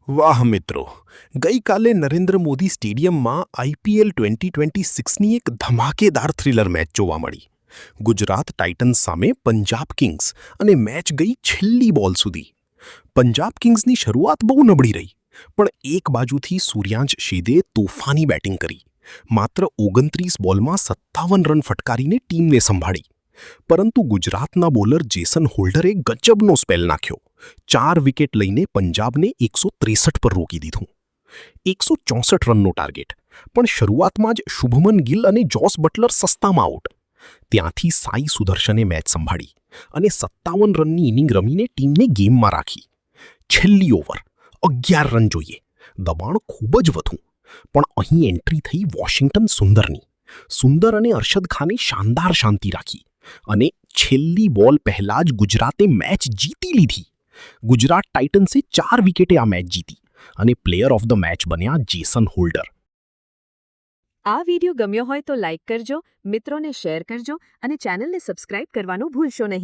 વાહ મિત્રો, ગઈકાલે નરેન્દ્ર મોદી સ્ટેડિયમમાં આઈપીએલ 2026ની એક ધમાકેદાર થ્રિલર મેચ જોવા મળી. ગુજરાત ટાઇટન્સ સામે પંજાબ કિંગ્સ અને મેચ ગઈ છેલ્લી બોલ સુધી. પંજાબ કિંગ્સની શરૂઆત બહુ નબળી રહી, પણ એક બાજુથી સૂર્યાંશ શેદે તોફાની બેટિંગ કરી. માત્ર 29 બોલમાં 57 રન ફટકારીને ટીમને સંભાળી. પરંતુ ગુજરાતના બોલર જેસન હોલ્ડરે ગજબનો સ્પેલ નાખ્યો. 4 વિકેટ લઈને પંજાબને 163 પર રોકી દીધું. 164 રનનો ટાર્ગેટ, પણ શરૂઆતમાં જ શુભમન ગિલ અને જોસ બટલર સસ્તામાં આઉટ. ત્યાંથી સાઈ સુદર્શને મેચ સંભાળી અને 57 રનની ઇનિંગ રમીને ટીમને ગેમમાં રાખી. છેલ્લી ઓવર 11 રન જોઈએ. દબાણ ખૂબ જ વધુ, પણ અહીં એન્ટ્રી થઈ વોશિંગ્ટન સુંદરની. સુંદર અને અરશદ ખાને શાનદાર શાંતિ રાખી અને છેલ્લી બોલ પહેલા જ ગુજરાતે મેચ જીતી લીધી. ગુજરાત ટાઇટન્સે 4 વિકેટે આ મેચ જીતી અને પ્લેયર ઓફ ધ મેચ બન્યા જેસન હોલ્ડર. આ વિડિયો ગમ્યો હોય તો લાઇક કરજો, મિત્રોને શેર કરજો અને ચેનલને સબસ્ક્રાઇબ કરવાનું ભૂલશો નહીં.